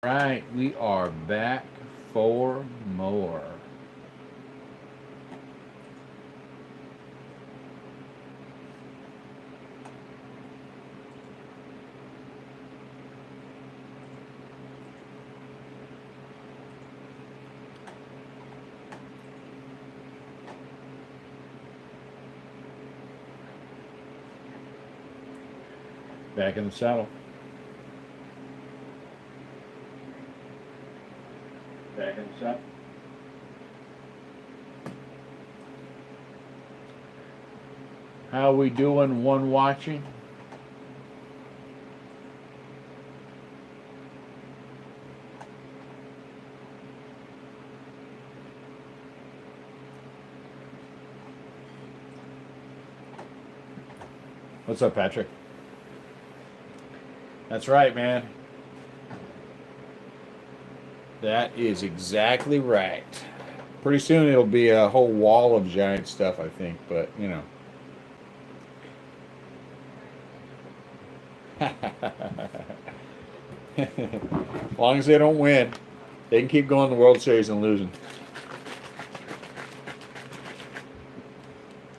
Right, we are back for more. Back in the saddle. Back in the saddle. How we doing? One watching. What's up, Patrick? That's right, man. That is exactly right. Pretty soon it'll be a whole wall of giant stuff, I think. But as long as they don't win, they can keep going to the World Series and losing.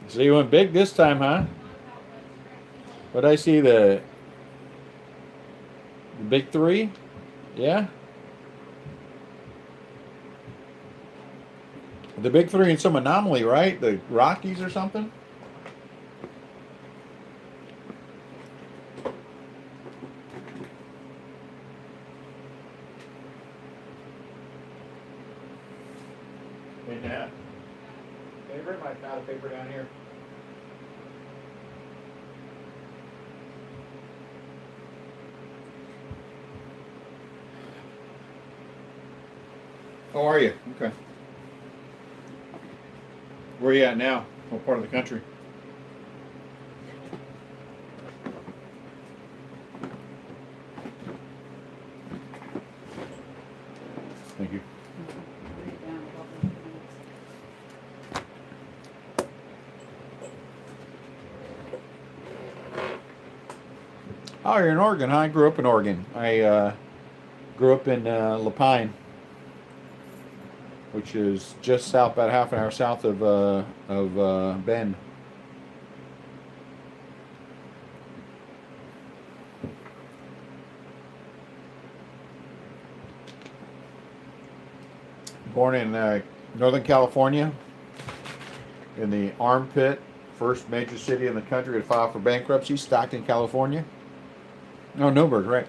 So you went big this time, huh? But I see the big three. Yeah, the big three in some anomaly, right? The Rockies or something. Yeah. Can you bring my pad of paper down here? How are you? Okay. Where are you at now? What part of the country? Thank you. Oh, you're in Oregon, huh? I grew up in Oregon. I grew up in Lapine, which is just south, about half an hour south of Bend. Born in Northern California, in the armpit, first major city in the country to file for bankruptcy, Stockton, California. No, Newburgh, right.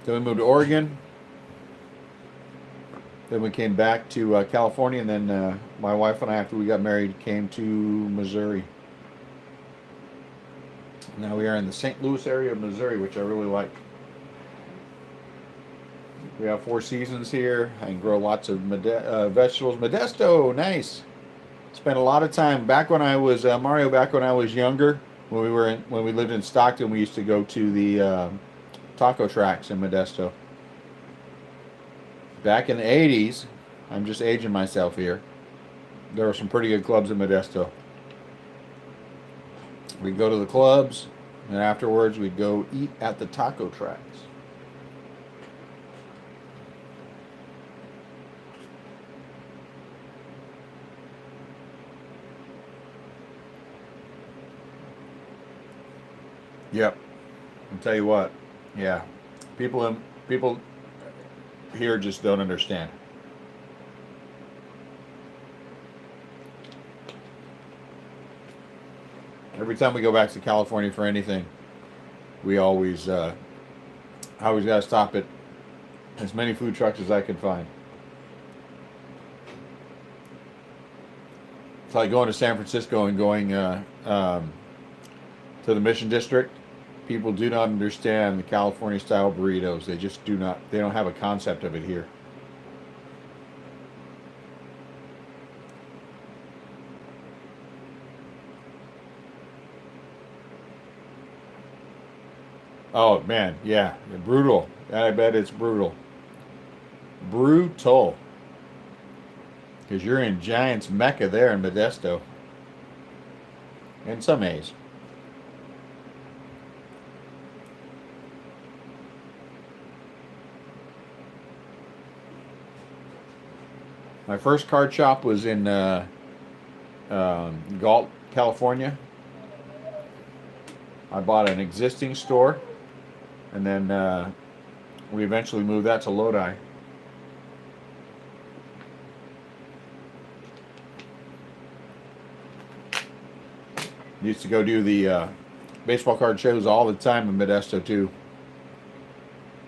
Then we moved to Oregon. Then we came back to California, and then my wife and I, after we got married, came to Missouri. Now we are in the St. Louis area of Missouri, which I really like. We have 4 seasons here. I can grow lots of vegetables. Modesto, nice. Spent a lot of time back when I was Mario. Back when I was younger, when we lived in Stockton, we used to go to the taco tracks in Modesto. Back in the '80s, I'm just aging myself here. There were some pretty good clubs in Modesto. We'd go to the clubs, and afterwards we'd go eat at the taco tracks. Yep. I'll tell you what. Yeah. People here just don't understand. Every time we go back to California for anything, we always I always got to stop at as many food trucks as I can find. It's like going to San Francisco and going to the Mission District. People do not understand the California style burritos. They just do not. They don't have a concept of it here. Oh man, yeah, brutal. I bet it's brutal. Brutal. Because you're in Giants Mecca there in Modesto. And some A's. My first card shop was in Galt, California. I bought an existing store, and then we eventually moved that to Lodi. Used to go do the baseball card shows all the time in Modesto too.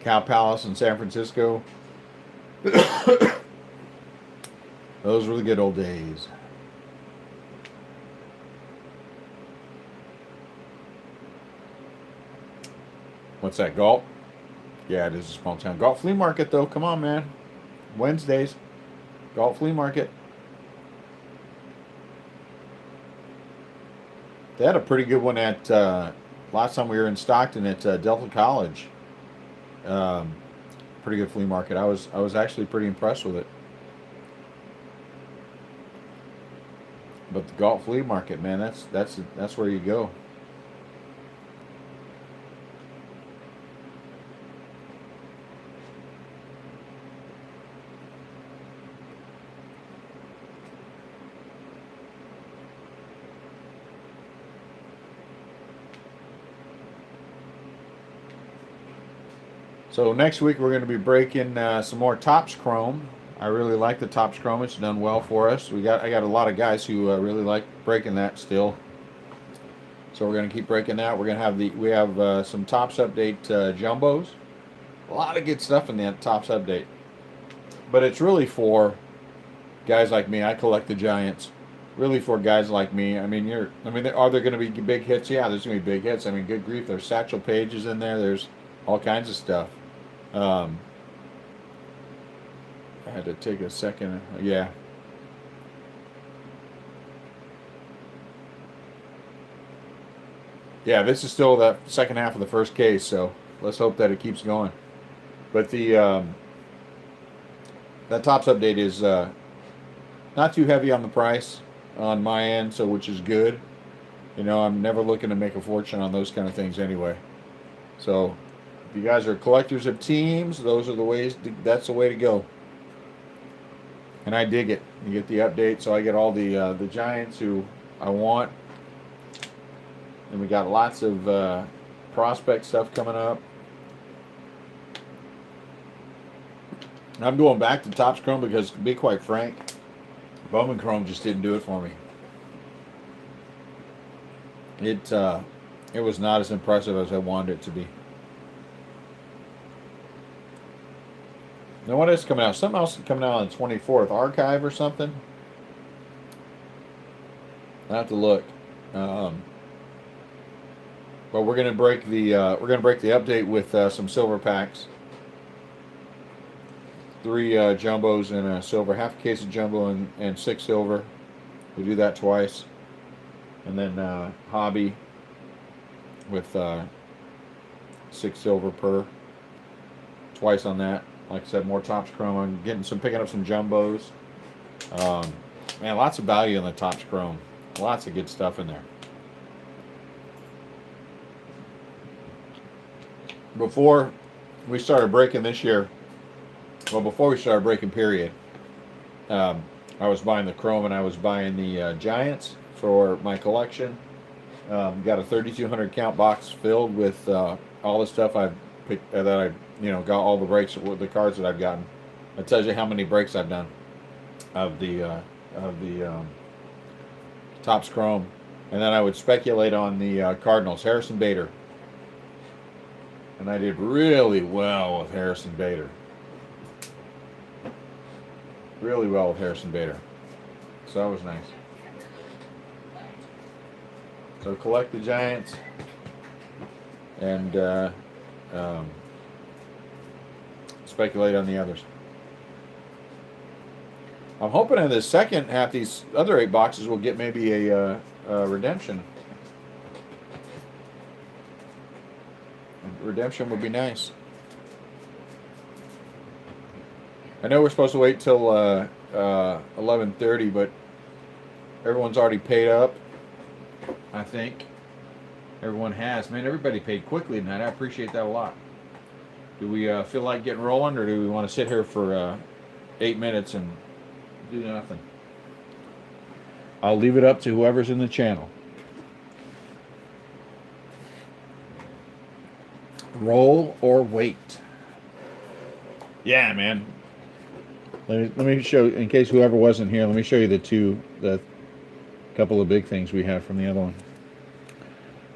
Cow Palace in San Francisco. Those were the good old days. What's that, Galt? Yeah, it is a small town. Galt Flea Market, though. Come on, man. Wednesdays. Galt Flea Market. They had a pretty good one at, last time we were in Stockton at Delta College. Pretty good flea market. I was actually pretty impressed with it. But the Galt Flea Market, man, that's where you go. So next week we're going to be breaking some more Topps Chrome. I really like the Topps Chrome. It's done well for us. I got a lot of guys who really like breaking that still. So we're going to keep breaking that. We're going to have we have some Topps Update jumbos. A lot of good stuff in that Topps Update. But it's really for guys like me. I collect the Giants. Really for guys like me. I mean, are there going to be big hits? Yeah, there's going to be big hits. I mean, good grief. There's Satchel Pages in there. There's all kinds of stuff. I had to take a second. Yeah. Yeah, this is still the second half of the first case, so let's hope that it keeps going. But that Topps Update is not too heavy on the price on my end, so which is good. You know, I'm never looking to make a fortune on those kind of things anyway. So if you guys are collectors of teams, those are the ways. That's the way to go. And I dig it. You get the update, so I get all the Giants who I want. And we got lots of prospect stuff coming up. And I'm going back to Topps Chrome because, to be quite frank, Bowman Chrome just didn't do it for me. It was not as impressive as I wanted it to be. Now, what is coming out? Something else is coming out on the 24th. Archive or something? I have to look. But we're gonna break the update with some silver packs. 3 jumbos and a silver, half a case of jumbo and 6 silver. We do that twice, and then hobby with 6 silver per. Twice on that. Like I said, more Topps Chrome. I'm picking up some jumbos. Man, lots of value in the Topps Chrome. Lots of good stuff in there. Before we started breaking this year, before we started breaking, period, I was buying the Chrome and I was buying the Giants for my collection. Got a 3,200 count box filled with all the stuff I've picked that I got all the breaks with the cards that I've gotten. It tells you how many breaks I've done of the Topps Chrome, and then I would speculate on the Cardinals. Harrison Bader, and I did really well with Harrison Bader. Really well with Harrison Bader. So that was nice. So collect the Giants and speculate on the others. I'm hoping in the second half these other 8 boxes will get maybe a redemption. Redemption would be nice. I know we're supposed to wait till 11:30, but everyone's already paid up. I think everyone has. Man, everybody paid quickly tonight. I appreciate that a lot. Do we feel like getting rolling, or do we want to sit here for 8 minutes and do nothing. I'll leave it up to whoever's in the channel. Roll or wait. Yeah, man. Let me show, in case whoever wasn't here, let me show you the couple of big things we have from the other one.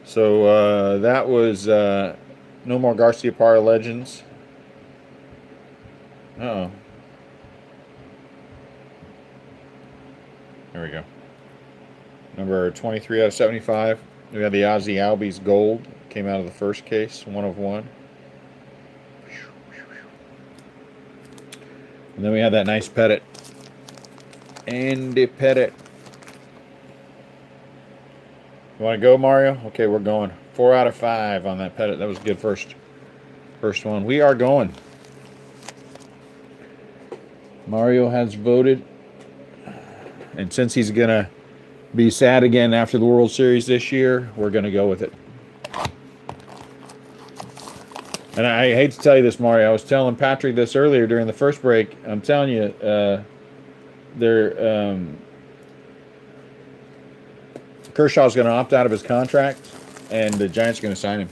So that was No More Garciaparra Legends. Uh-oh. There we go. Number 23 out of 75. We had the Ozzy Albies Gold. Came out of the first case, 1 of 1. And then we had that nice Pettit. Andy Pettit. You want to go, Mario? Okay, we're going. 4 out of 5 on that Pettit. That was a good first one. We are going. Mario has voted. And since he's going to be sad again after the World Series this year, we're going to go with it. And I hate to tell you this, Mario. I was telling Patrick this earlier during the first break. I'm telling you, Kershaw's going to opt out of his contract, and the Giants are going to sign him.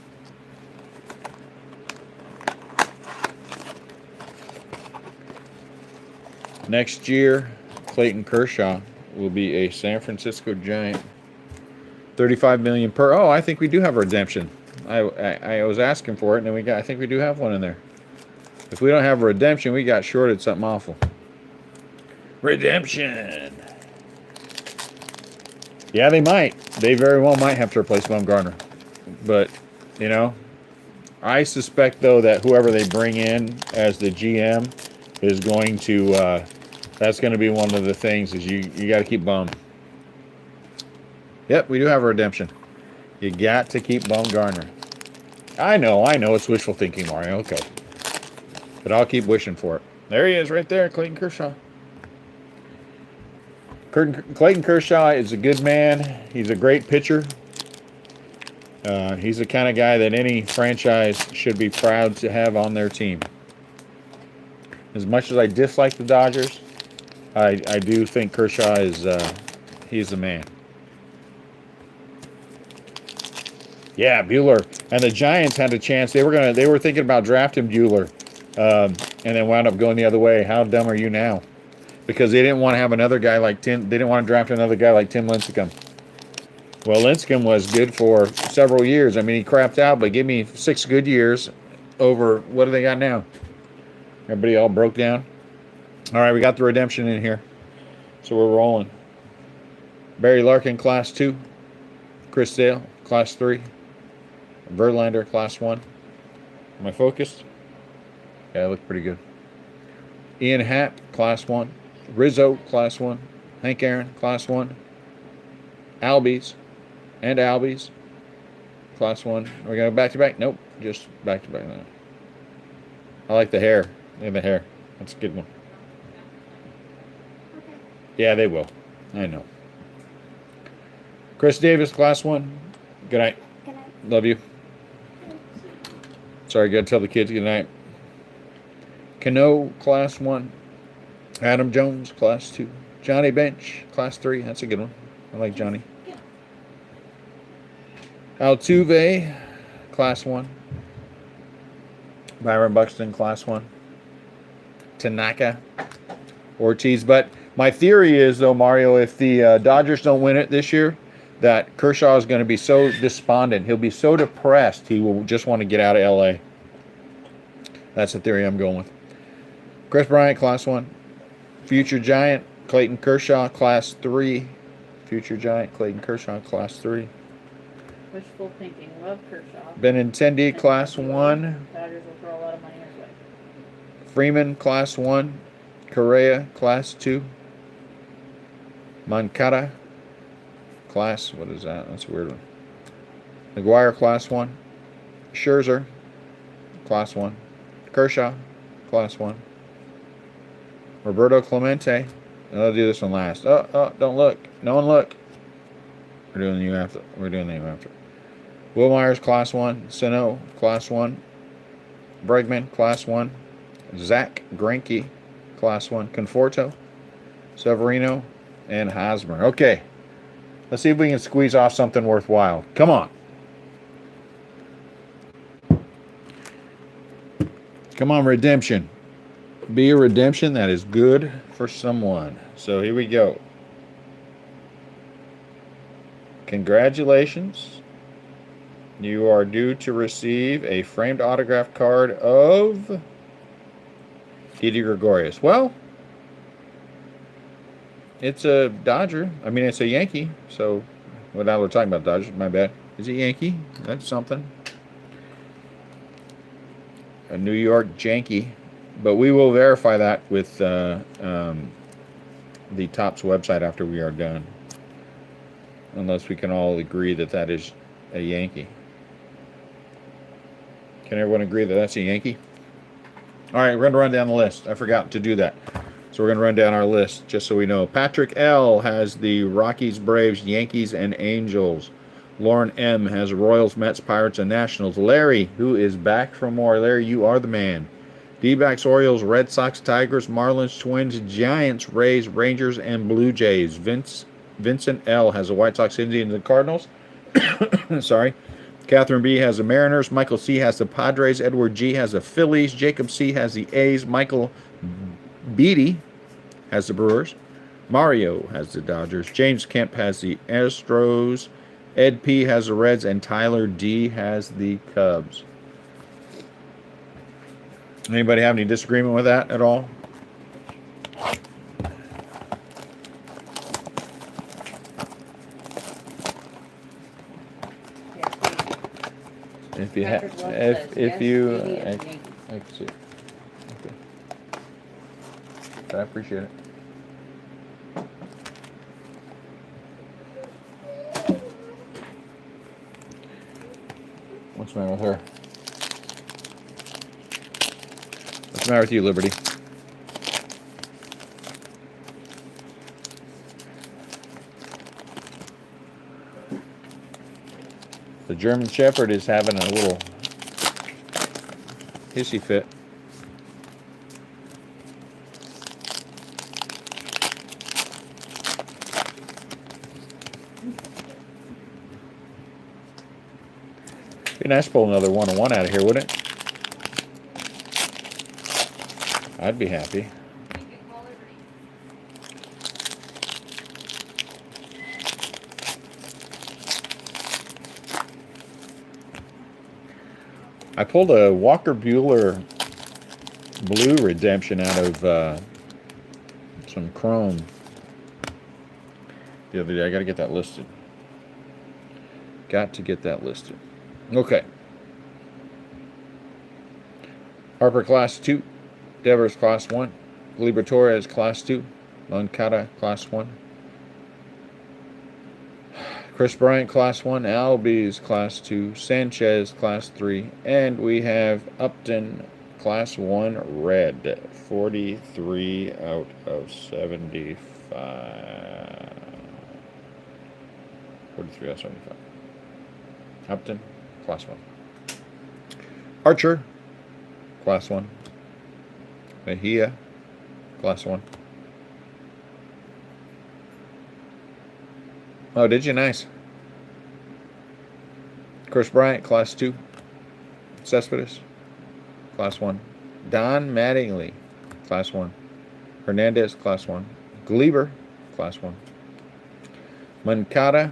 Next year, Clayton Kershaw will be a San Francisco Giant. $35 million per. Oh, I think we do have a redemption. I was asking for it, and then I think we do have one in there. If we don't have a redemption, we got shorted something awful. Redemption. Yeah, they might. They very well might have to replace Bumgarner. But, you know, I suspect, though, that whoever they bring in as the GM is going to, that's going to be one of the things is you got to keep Bum. Yep, we do have a redemption. You got to keep Bumgarner. I know, it's wishful thinking, Mario. Okay. But I'll keep wishing for it. There he is right there, Clayton Kershaw. Clayton Kershaw is a good man. He's a great pitcher. He's the kind of guy that any franchise should be proud to have on their team. As much as I dislike the Dodgers, I do think Kershaw is he's the man. Yeah, Buehler. And the Giants had a chance. They were thinking about drafting Buehler, and then wound up going the other way. How dumb are you now? Because they didn't want to have another guy like Tim. They didn't want to draft another guy like Tim Lincecum. Well, Lincecum was good for several years. I mean, he crapped out, but give me 6 good years over what do they got now? Everybody all broke down. All right, we got the redemption in here, so we're rolling. Barry Larkin, Class 2. Chris Sale, Class 3. Verlander, Class 1. Am I focused? Yeah, it looked pretty good. Ian Happ, Class 1. Rizzo, Class 1. Hank Aaron, Class 1. Albies, Class 1. Are we going back-to-back? Nope, just back-to-back. I like the hair. Look at the hair. That's a good one. Yeah, they will. I know. Chris Davis, Class 1. Good night. Good night. Love you. Sorry, got to tell the kids good night. Cano, Class 1. Adam Jones, Class 2. Johnny Bench, Class 3. That's a good one. I like Johnny. Altuve, Class 1. Byron Buxton, Class 1. Tanaka, Ortiz. But my theory is, though, Mario, if the Dodgers don't win it this year, that Kershaw is going to be so despondent. He'll be so depressed, he will just want to get out of L.A. That's the theory I'm going with. Chris Bryant, Class 1. Future Giant, Clayton Kershaw, Class 3. Future Giant, Clayton Kershaw, Class 3. Wishful thinking. Love Kershaw. Benintendi, Class 1. Dodgers will throw a lot of money his way. Freeman, Class 1. Correa, Class 2. Moncada, Class, what is that? That's a weird one. McGuire, Class 1. Scherzer, Class 1. Kershaw, Class 1. Roberto Clemente. And I'll do this one last. Oh, don't look. No one look. We're doing the name after. Will Myers, Class 1. Sano, Class 1. Bregman, Class 1. Zach Greinke, Class 1. Conforto, Severino, and Hosmer. Okay. Let's see if we can squeeze off something worthwhile. Come on. Come on, redemption. Be a redemption that is good for someone. So here we go. Congratulations. You are due to receive a framed autograph card of Didi Gregorius. Well, it's a Dodger. I mean, it's a Yankee. So, well, now we're talking about Dodgers. My bad. Is it Yankee? That's something. A New York Yankee. But we will verify that with the Topps website after we are done. Unless we can all agree that that is a Yankee. Can everyone agree that that's a Yankee? All right, we're going to run down the list. I forgot to do that. So we're going to run down our list just so we know. Patrick L. has the Rockies, Braves, Yankees, and Angels. Lauren M. has Royals, Mets, Pirates, and Nationals. Larry, who is back for more. Larry, you are the man. D-backs, Orioles, Red Sox, Tigers, Marlins, Twins, Giants, Rays, Rangers, and Blue Jays. Vincent L. has the White Sox, Indians, and Cardinals. Sorry. Catherine B. has the Mariners. Michael C. has the Padres. Edward G. has the Phillies. Jacob C. has the A's. Michael Beatty has the Brewers. Mario has the Dodgers. James Kemp has the Astros. Ed P. has the Reds. And Tyler D. has the Cubs. Anybody have any disagreement with that at all? If you have, if you, I can see it. Okay. I appreciate it. What's the matter with her? What's the matter with you, Liberty? The German Shepherd is having a little hissy fit. Be nice to pull another 1-on-1 out of here, wouldn't it? I'd be happy. I pulled a Walker Buehler blue redemption out of some chrome the other day. I got to get that listed. Got to get that listed. Okay. Harper Class 2. Devers Class 1. Gleyber Torres Class 2. Moncada Class 1. Chris Bryant Class 1. Albies Class 2. Sanchez Class 3. And we have Upton Class 1 Red. 43 out of 75. 43 out of 75. Upton Class 1. Archer Class 1. Mejia Class 1. Oh, did you? Nice. Chris Bryant, Class 2. Cespedes, Class 1. Don Mattingly, Class 1. Hernandez, Class 1. Gleyber, Class 1. Moncada,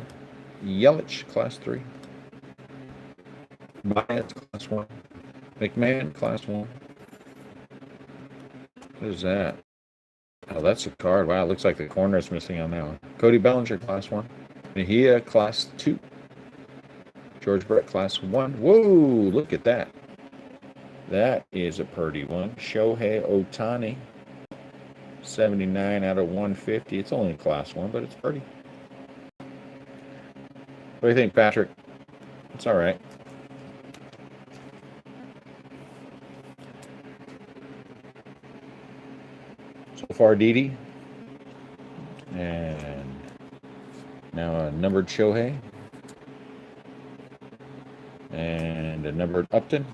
Yelich, Class 3. Baez, Class 1. McMahon, Class 1. What is that? Oh, that's a card. Wow, it looks like the corner is missing on that one. Cody Bellinger, Class 1. Mejia, Class 2. George Brett, Class 1. Whoa, look at that. That is a pretty one. Shohei Ohtani, 79 out of 150. It's only a Class 1, but it's pretty. What do you think, Patrick? It's all right. So far, Didi. And now a numbered Shohei. And a numbered Upton.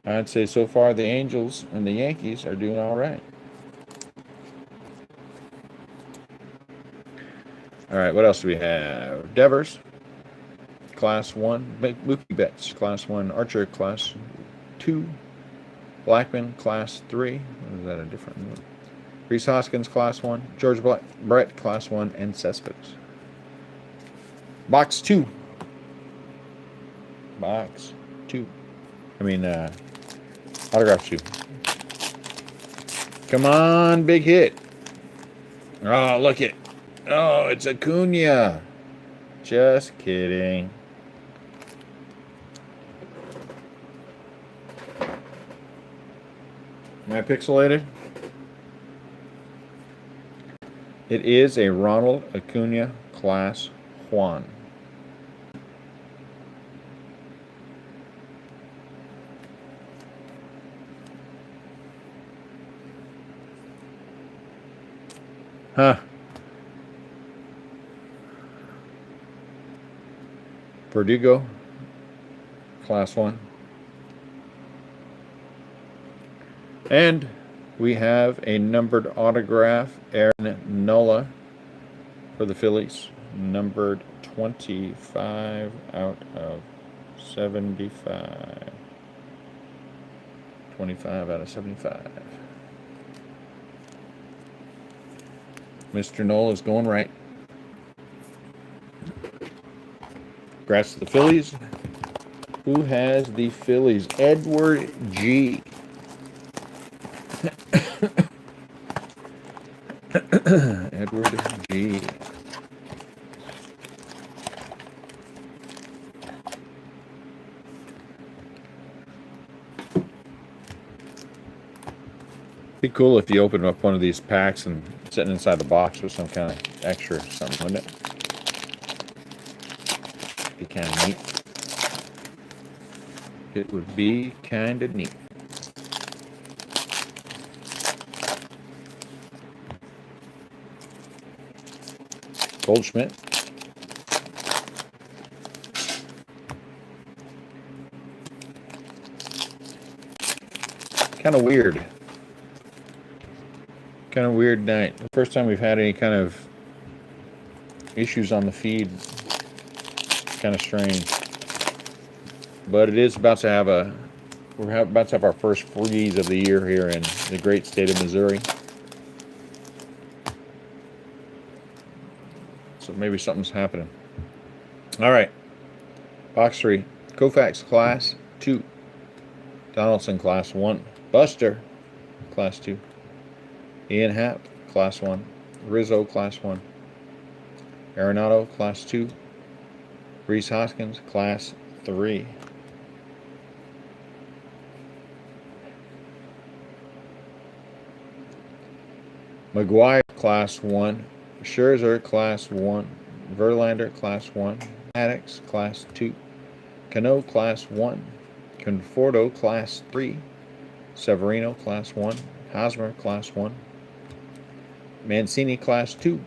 I'd say so far the Angels and the Yankees are doing all right. All right, what else do we have? Devers, Class 1. Mookie Betts, Class 1. Archer, Class 2. Blackman, Class 3. Or is that a different one? Rhys Hoskins, Class 1. George Brett, Class 1. And Cespedes. Box 2. Box 2. I mean, autograph 2. Come on, big hit. Oh, look it. Oh, it's Acuna. Just kidding. Am I pixelated? It is a Ronald Acuna Class 1. Huh. Verdugo, Class 1. And we have a numbered autograph, Aaron Nola for the Phillies. Numbered 25 out of 75. 25 out of 75. Mr. Nola is going right. Congrats to the Phillies. Who has the Phillies? Edward G. Edward G. Be cool if you open up one of these packs and sitting inside the box with some kind of extra something, wouldn't it? Be kind of neat. It would be kind of neat. Goldschmidt. Kind of weird. Kind of weird night. The first time we've had any kind of issues on the feed. Kind of strange. But it is about to have we're about to have our first freeze of the year here in the great state of Missouri. So maybe something's happening. All right. Box 3. Koufax Class 2. Donaldson Class 1. Buster Class 2. Ian Happ Class 1. Rizzo Class 1. Arenado Class 2. Rhys Hoskins Class 3. McGuire Class 1. Scherzer Class 1. Verlander Class 1. Maddox Class 2. Cano Class 1. Conforto Class 3. Severino Class 1. Hosmer Class 1. Mancini Class 2.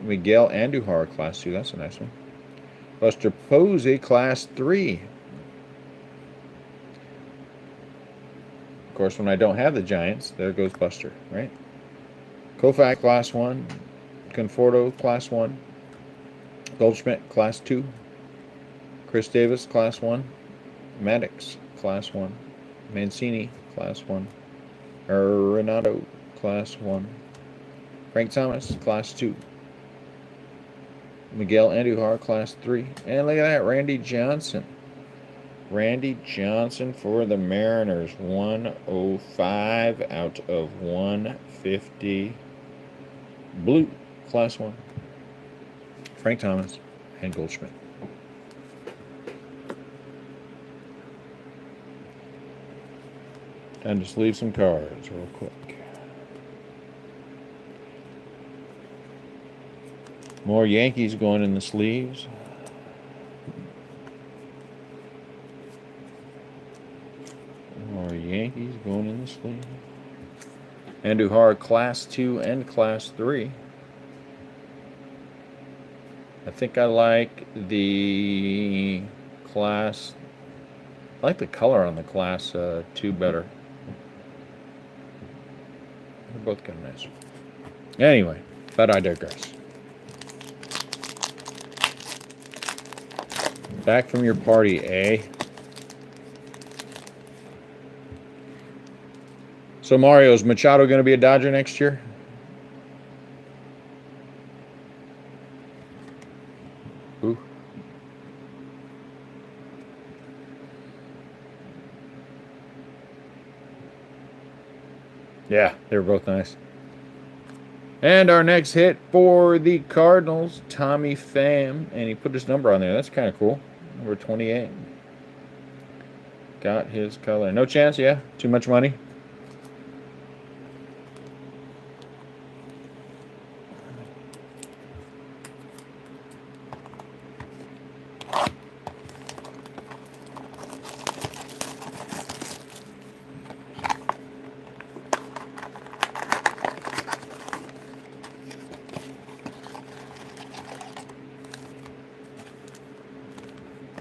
Miguel Andujar Class 2. That's a nice one. Buster Posey Class 3. Of course, when I don't have the Giants, there goes Buster, right? Koufax Class 1. Conforto Class 1. Goldschmidt Class 2. Chris Davis Class 1. Maddox Class 1. Mancini Class 1. Renato Class 1. Frank Thomas Class 2. Miguel Andujar Class 3. And look at that, Randy Johnson. Randy Johnson for the Mariners. 105 out of 150. Blue Class 1. Frank Thomas and Goldschmidt. And just leave some cards real quick. More Yankees going in the sleeves. More Yankees going in the sleeves. Andujar Class 2 and Class 3. I think I like the Class I like the color on the Class 2 better. They're both kind of nice. Anyway, but I digress. Back from your party, eh? So Mario, is Machado going to be a Dodger next year? Who? Yeah, they were both nice. And our next hit for the Cardinals, Tommy Pham, and he put his number on there. That's kind of cool. Number 28. Got his color. No chance, yeah? Too much money?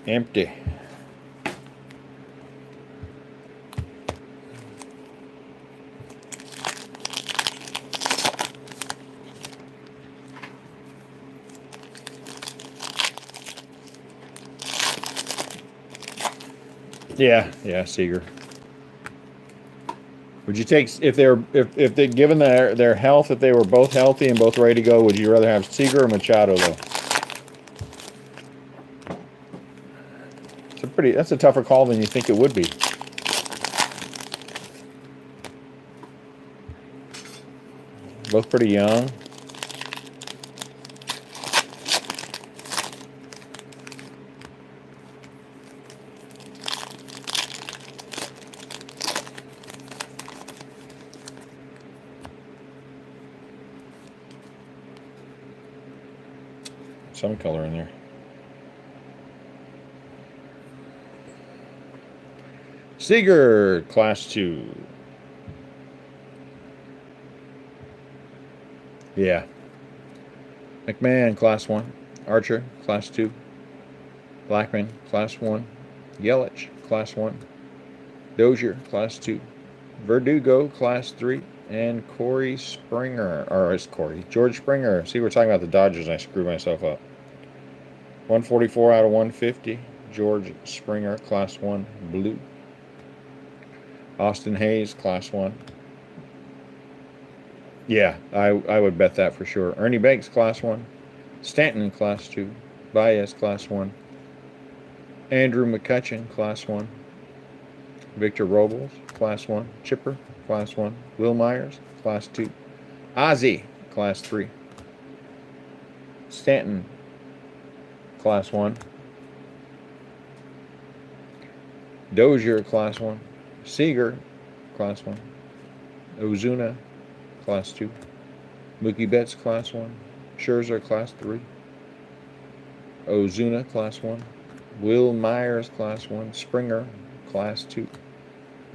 Empty. Yeah, Seager. Would you take if they given their health, if they were both healthy and both ready to go, would you rather have Seager or Machado though? That's a tougher call than you think it would be. Both pretty young. Some color in there. Seager, Class 2. Yeah. McMahon, Class 1. Archer, Class 2. Blackman, Class 1. Yelich, Class 1. Dozier, Class 2. Verdugo, Class 3. And Corey Springer. Or it's Corey. George Springer. See, we're talking about the Dodgers and I screwed myself up. 144 out of 150. George Springer, Class 1. Blue. Austin Hayes, Class 1. Yeah, I would bet that for sure. Ernie Banks, Class 1. Stanton, Class 2. Baez, Class 1. Andrew McCutchen, Class 1. Victor Robles, Class 1. Chipper, Class 1. Will Myers, Class 2. Ozzie, Class 3. Stanton, Class 1. Dozier, Class 1. Seager, Class 1. Ozuna, Class 2. Mookie Betts, Class 1. Scherzer, Class 3. Ozuna, Class 1. Will Myers, Class 1. Springer, Class 2.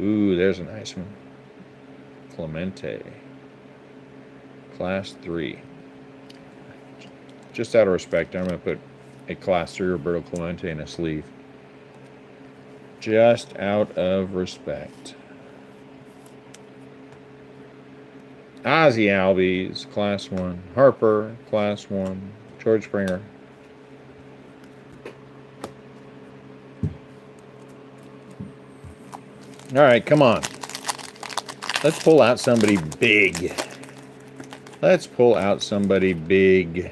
Ooh, there's a nice one. Clemente, Class 3. Just out of respect, I'm going to put a Class 3 Roberto Clemente in a sleeve. Just out of respect. Ozzie Albies, Class 1. Harper, Class 1. George Springer. All right, come on. Let's pull out somebody big. Let's pull out somebody big.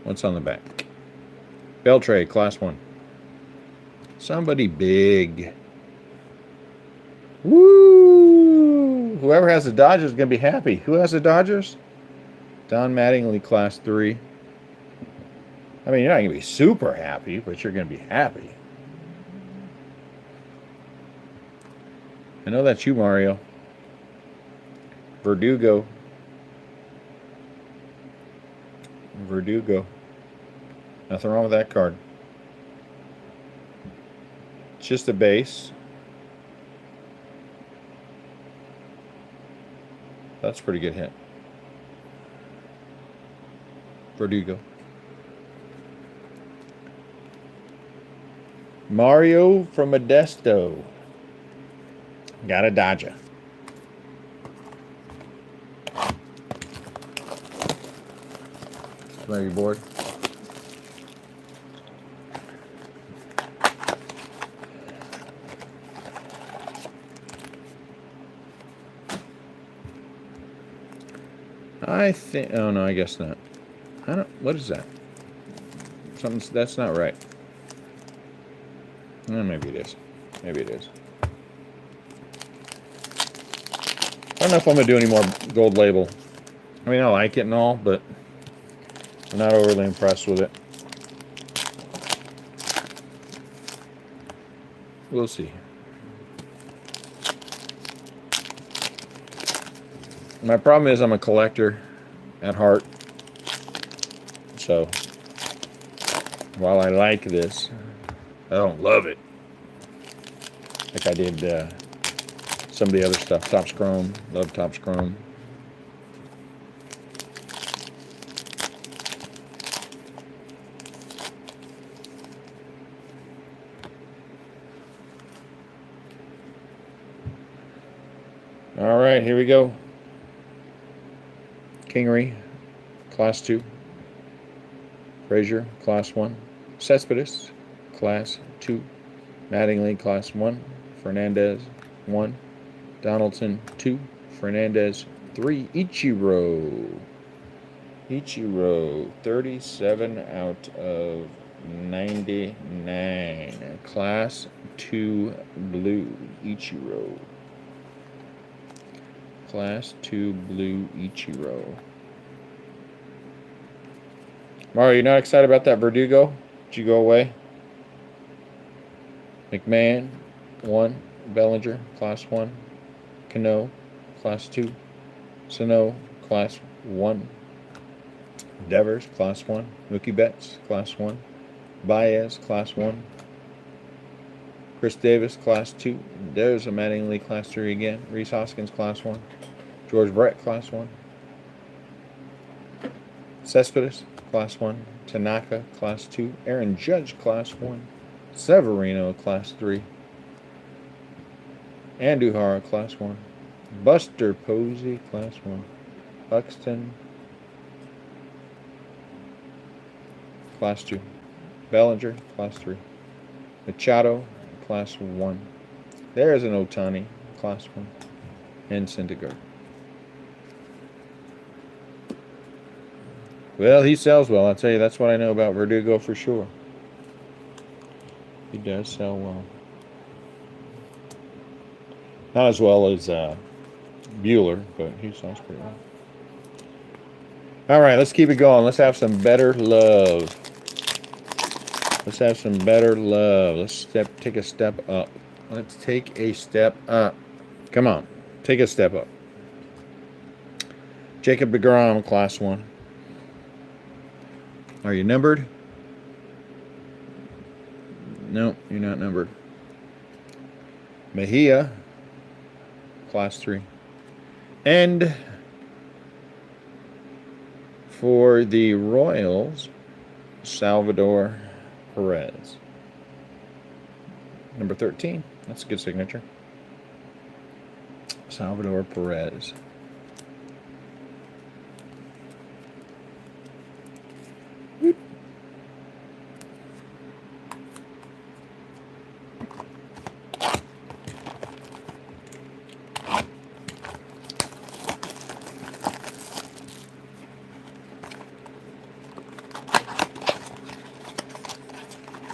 What's on the back? Beltre, Class 1. Somebody big. Woo! Whoever has the Dodgers is going to be happy. Who has the Dodgers? Don Mattingly, Class 3. I mean, you're not going to be super happy, but you're going to be happy. I know that's you, Mario. Verdugo. Nothing wrong with that card. It's just a base. That's a pretty good hit. Verdugo. Mario from Modesto. Got a Dodger. Are you bored? I think. Oh no, I guess not. I don't. What is that? Something's. That's not right. Maybe it is. Maybe it is. I don't know if I'm gonna do any more gold label. I mean, I like it and all, but I'm not overly impressed with it. We'll see. My problem is I'm a collector at heart. So, while I like this, I don't love it. Like I did some of the other stuff. Topps Chrome. Love Topps Chrome. All right, here we go. Kingery, Class 2. Frazier, Class 1. Cespedes, Class 2. Mattingly, Class 1. Fernandez, 1. Donaldson, 2. Fernandez, 3. Ichiro, 37 out of 99. Class 2 blue, Ichiro. Class 2 blue Ichiro. Mario, you're not excited about that Verdugo? Did you go away? McMahon, 1. Bellinger, Class 1. Cano, Class 2. Sano, Class 1. Devers, Class 1. Mookie Betts, Class 1. Baez, Class 1. Chris Davis, Class 2. There's a Mattingly, Class 3 again. Rhys Hoskins, Class 1. George Brett, Class 1. Cespedes, Class 1. Tanaka, Class 2. Aaron Judge, Class 1. Severino, Class 3. Andujar, Class 1. Buster Posey, Class 1. Buxton, Class 2. Bellinger, Class 3. Machado, Class 1. There's an Ohtani, Class 1. And Syndergaard. Well, he sells well. I'll tell you, that's what I know about Verdugo for sure. He does sell well. Not as well as Bueller, but he sells pretty well. All right, let's keep it going. Let's have some better love. Let's have some better love. Let's take a step up. Let's take a step up. Come on, take a step up. Jacob deGrom, Class 1. Are you numbered? No, you're not numbered. Mejia, Class 3. And for the Royals, Salvador Perez. Number 13. That's a good signature. Salvador Perez.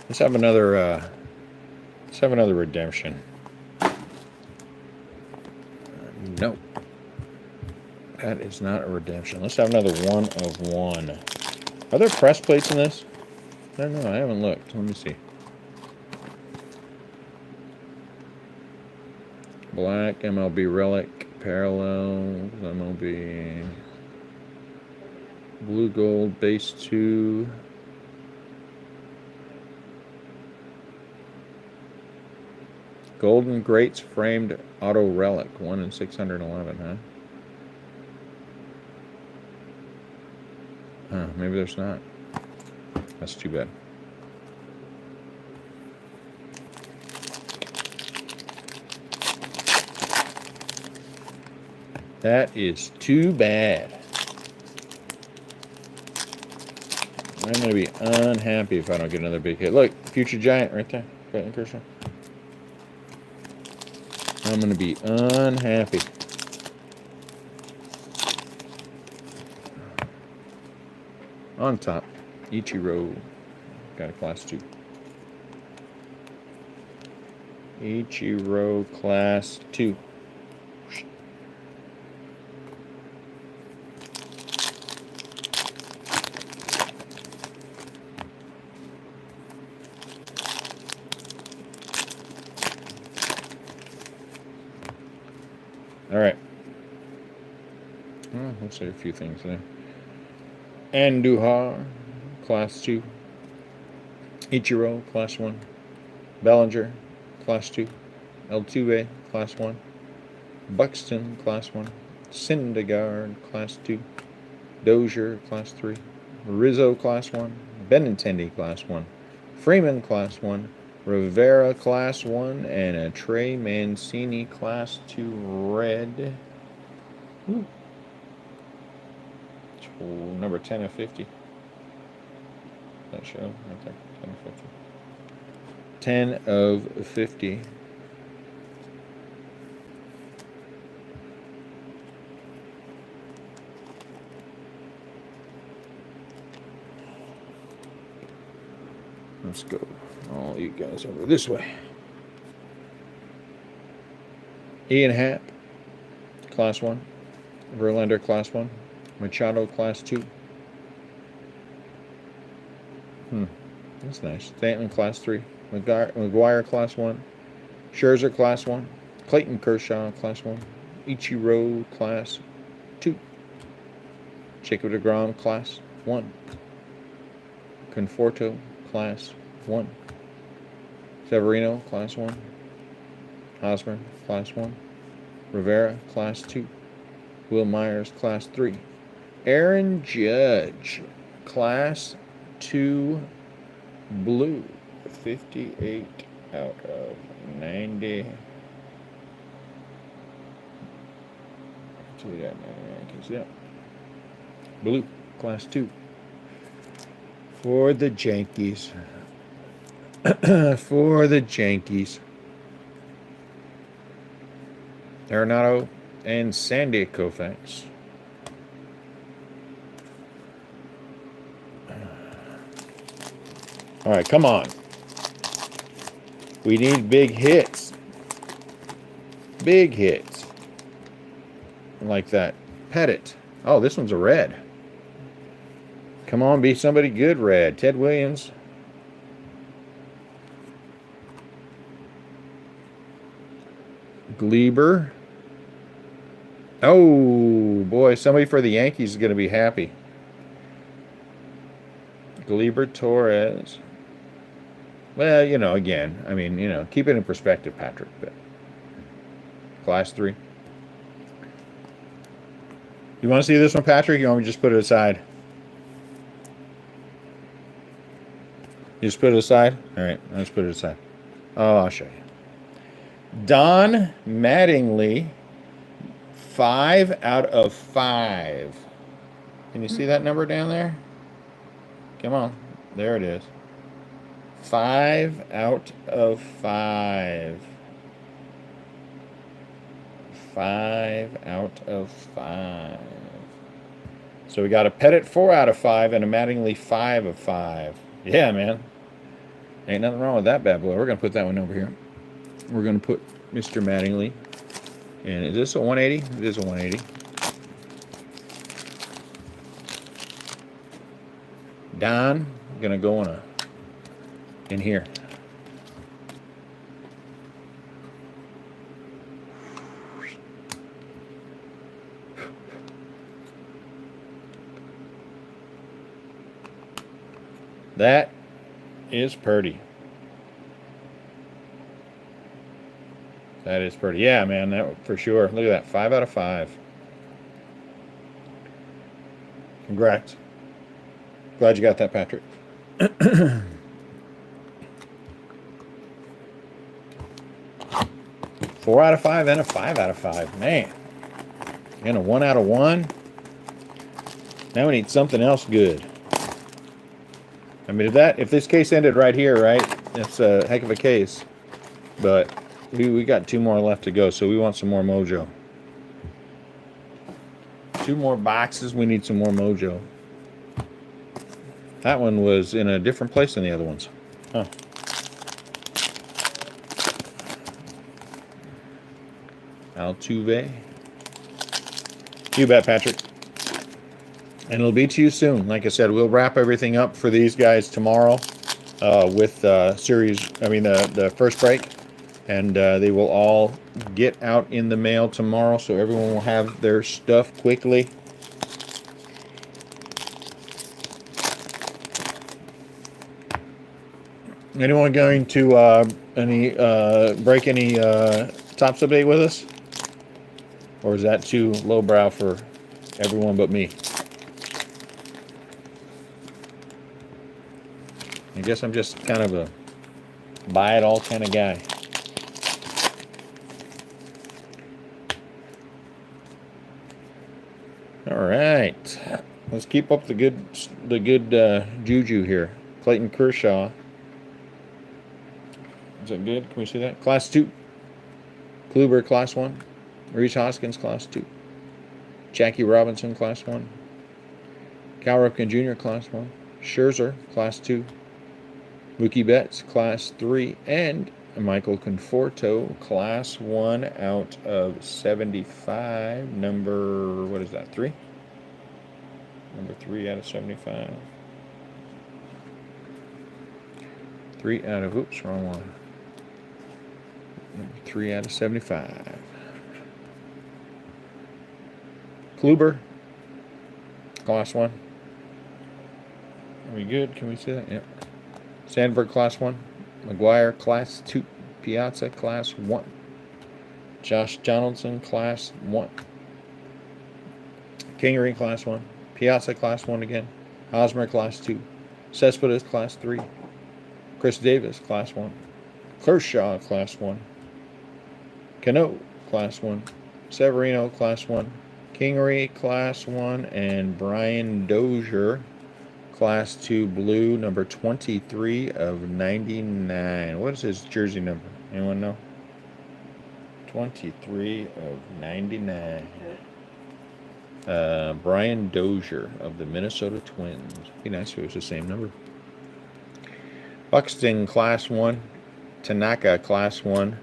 Let's have another redemption. No. That is not a redemption. Let's have another 1 of 1. Are there press plates in this? I don't know. I haven't looked. Let me see. Black, MLB Relic, Parallels, MLB Blue Gold, Base 2. Golden Greats Framed Auto Relic, 1 in 611, huh? Maybe there's not. That's too bad. That is too bad. I'm going to be unhappy if I don't get another big hit. Look, Future Giant right there. Clayton Kershaw. I'm going to be unhappy. On top, Ichiro. Got a class 2. Ichiro class 2. All right. Well, looks like a few things there. Andujar, class 2. Ichiro, class 1. Bellinger, class 2. Altuve, class 1. Buxton, class 1. Syndergaard, class 2. Dozier, class 3. Rizzo, class 1. Benintendi, class 1. Freeman, class 1. Rivera, class 1. And a Trey Mancini, class 2 red. Ooh. Number 10 of 50. That show right there. 10 of 50. 10 of 50. Let's go. All you guys over this way. Ian Happ, class 1. Verlander, class 1. Machado, class 2. That's nice. Stanton, class 3. McGuire, class 1. Scherzer, class 1. Clayton Kershaw, class 1. Ichiro, class 2. Jacob deGrom, class 1. Conforto, class 1. Severino, class 1. Osborne, class 1. Rivera, class 2. Will Myers, class 3. Aaron Judge, class 2 blue. 58 out of 90. Yeah. Blue, class 2. For the Yankees. For the Yankees. Arenado and Sandy Koufax. All right, come on. We need big hits. Big hits. Like that. Pettit. Oh, this one's a red. Come on, be somebody good red. Ted Williams. Glieber. Oh, boy. Somebody for the Yankees is going to be happy. Glieber Torres. Well, you know, again, I mean, you know, keep it in perspective, Patrick. But class 3. You want to see this one, Patrick? You want me to just put it aside? You just put it aside? All right, let's put it aside. Oh, I'll show you. Don Mattingly, 5 out of 5. Can you see that number down there? Come on. There it is. 5 out of 5. 5 out of 5. So we got a Pettit 4 out of 5 and a Mattingly 5 of 5. Yeah, man. Ain't nothing wrong with that bad boy. We're going to put that one over here. We're going to put Mr. Mattingly. And is this a 180? It is a 180. Don, going to go in here. That is pretty. That is pretty. Yeah, man, that for sure. Look at that. 5 out of 5. Congrats. Glad you got that, Patrick. 4 out of 5 and a 5 out of 5. Man. And a 1 out of 1. Now we need something else good. I mean, if this case ended right here, right, that's a heck of a case. But we got 2 more left to go, so we want some more mojo. 2 more boxes, we need some more mojo. That one was in a different place than the other ones. Huh. Altuve. You bet, Patrick. And it'll be to you soon. Like I said, we'll wrap everything up for these guys tomorrow with the first break. And they will all get out in the mail tomorrow, so everyone will have their stuff quickly. Anyone going to break any Topps update with us? Or is that too lowbrow for everyone but me? I guess I'm just kind of a buy-it-all kind of guy. All right, let's keep up the good juju here. Clayton Kershaw. Is that good? Can we see that? Class 2. Kluber, Class 1. Rhys Hoskins, Class 2. Jackie Robinson, Class 1. Cal Ripken Jr., Class 1. Scherzer, Class 2. Mookie Betts, Class 3. And Michael Conforto, Class 1 out of 75. Number, what is that, 3? Number 3 out of 75. 3 out of, oops, wrong one. Number 3 out of 75. Kluber, Class 1. Are we good? Can we see that? Yep. Sandberg, Class 1. McGuire, Class 2. Piazza, Class 1. Josh Donaldson, Class 1. Kingery, Class 1. Piazza, Class 1 again. Hosmer, Class 2. Cespedes, Class 3. Chris Davis, Class 1. Kershaw, Class 1. Cano, Class 1. Severino, Class 1. Kingery, Class 1. And Brian Dozier, Class 2 blue, number 23 of 99. What is his jersey number? Anyone know? 23 of 99. Brian Dozier of the Minnesota Twins. Be nice if it was the same number. Buxton, Class 1. Tanaka, Class 1.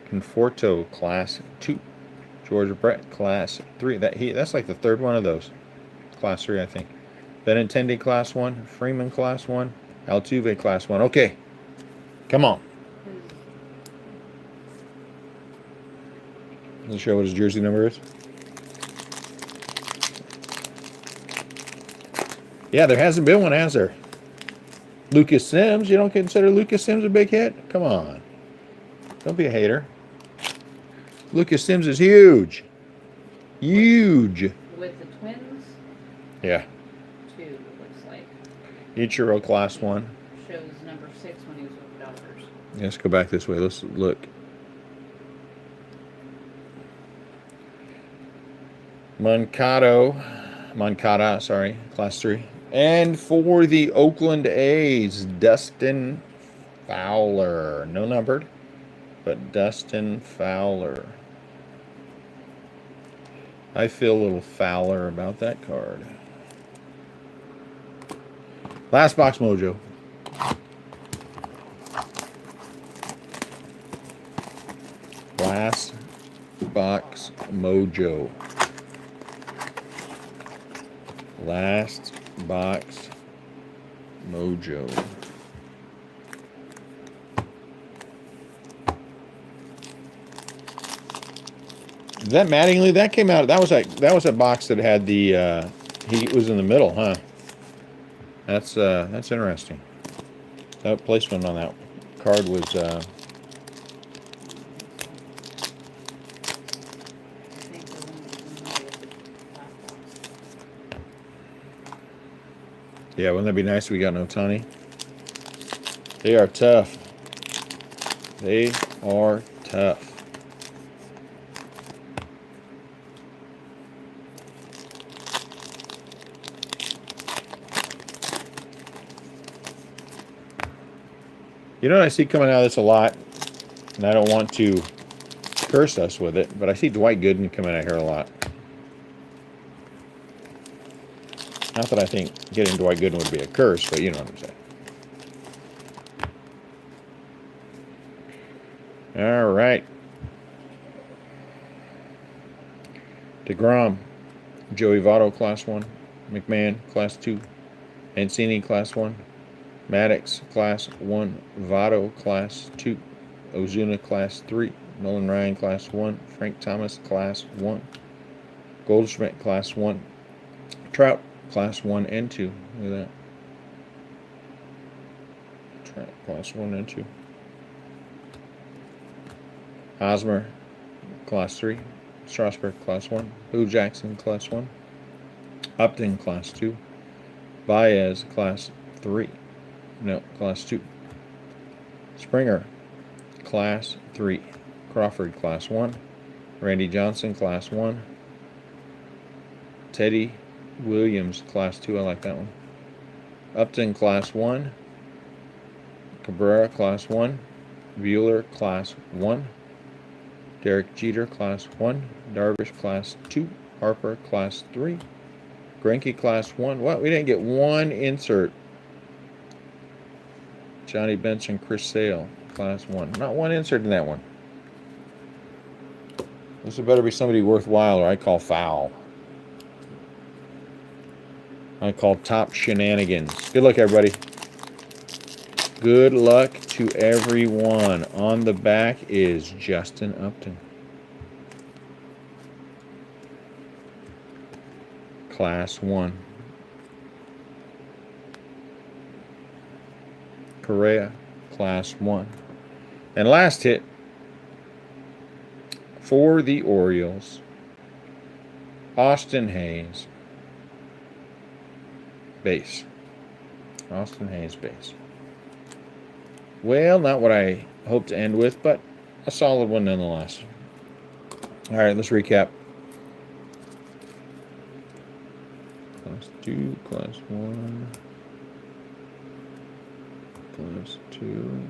Conforto, Class 2. George Brett, Class 3. That's like the third one of those. Class 3, I think. Benintendi, Class 1. Freeman, Class 1. Altuve, Class 1. Okay. Come on. Does it show what his jersey number is? Yeah, there hasn't been one, has there? Lucas Sims. You don't consider Lucas Sims a big hit? Come on. Don't be a hater. Lucas Sims is huge. Huge. With the Twins? Yeah. 2, looks like. Ichiro, Class 1. Shows number 6 when he was with the Dodgers. Yeah, let's go back this way. Let's look. Moncada, sorry, Class 3. And for the Oakland A's, Dustin Fowler. No numbered, but Dustin Fowler. I feel a little Fowler about that card. Last box mojo. Last box mojo. Last box mojo. That Mattingly, that came out. That was a box that had the he was in the middle, huh? That's interesting. That placement on that card was yeah, wouldn't that be nice if we got an Ohtani? They are tough. They are tough. You know what I see coming out of this a lot, and I don't want to curse us with it, but I see Dwight Gooden coming out here a lot. Not that I think getting Dwight Gooden would be a curse, but you know what I'm saying. All right. DeGrom, Joey Votto, Class 1. McMahon, Class 2. Mancini, Class 1. Maddox, Class 1. Votto, Class 2. Ozuna, Class 3. Nolan Ryan, Class 1. Frank Thomas, Class 1. Goldschmidt, Class 1. Trout, Class 1 and 2. Look at that. Trout, Class 1 and 2. Hosmer, Class 3. Strasburg, Class 1. Boo Jackson, Class 1. Upton, Class 2. Baez, Class 3. No, Class 2. Springer, Class 3. Crawford, Class 1. Randy Johnson, Class 1. Teddy Williams, Class 2. I like that one. Upton, Class 1. Cabrera, Class 1. Bueller, Class 1. Derek Jeter, Class 1. Darvish, Class 2. Harper, Class 3. Greinke, Class 1. What? We didn't get one insert. Johnny Benson, Chris Sale, Class 1. Not one insert in that one. This would better be somebody worthwhile, or I call foul. I call top shenanigans. Good luck, everybody. Good luck to everyone. On the back is Justin Upton. Class 1. Correa, Class 1. And last hit for the Orioles, Austin Hayes, base. Austin Hayes, base. Well, not what I hoped to end with, but a solid one nonetheless. All right, let's recap. Class 2, Class 1, Class 2.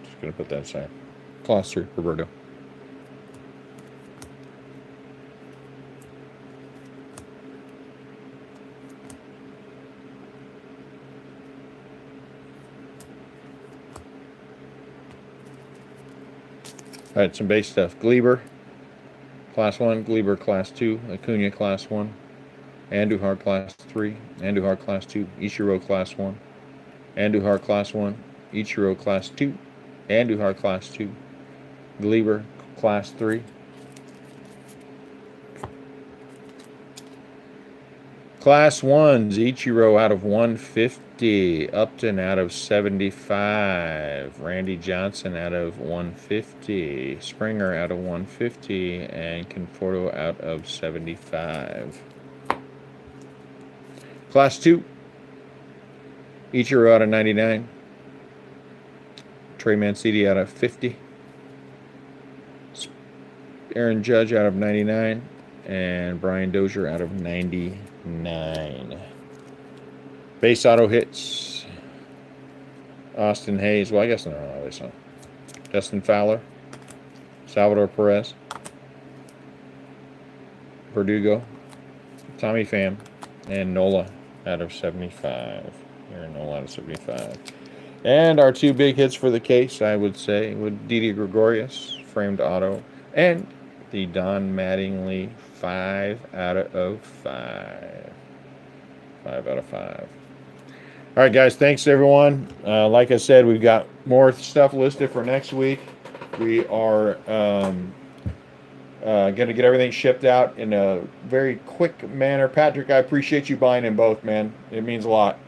Just going to put that aside. Class 3, Roberto. All right, some base stuff. Glieber, Class 1. Glieber, Class 2. Acuna, Class 1. Andujar, Class 3. Andujar, Class 2. Ichiro, Class 1. Andujar, Class 1. Ichiro, Class 2. Andujar, Class 2. Glieber, Class 3. Class 1s, Ichiro out of 150. Upton out of 75. Randy Johnson out of 150. Springer out of 150. And Conforto out of 75. Class 2, Ichiro out of 99. Trey Mancini out of 50. Aaron Judge out of 99. And Brian Dozier out of 99. Base auto hits. Austin Hayes. Well, I guess they're not always on. Dustin Fowler. Salvador Perez. Verdugo. Tommy Pham. And Nola out of 75. Aaron Nola out of 75. And our two big hits for the case, I would say, would Didi Gregorius, framed auto, and the Don Mattingly 5 out of 5. 5 out of 5. All right, guys, thanks, everyone. Like I said, we've got more stuff listed for next week. We are going to get everything shipped out in a very quick manner. Patrick, I appreciate you buying in both, man. It means a lot.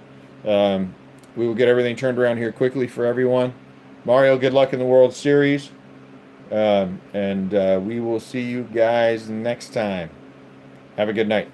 We will get everything turned around here quickly for everyone. Mario, good luck in the World Series. And we will see you guys next time. Have a good night.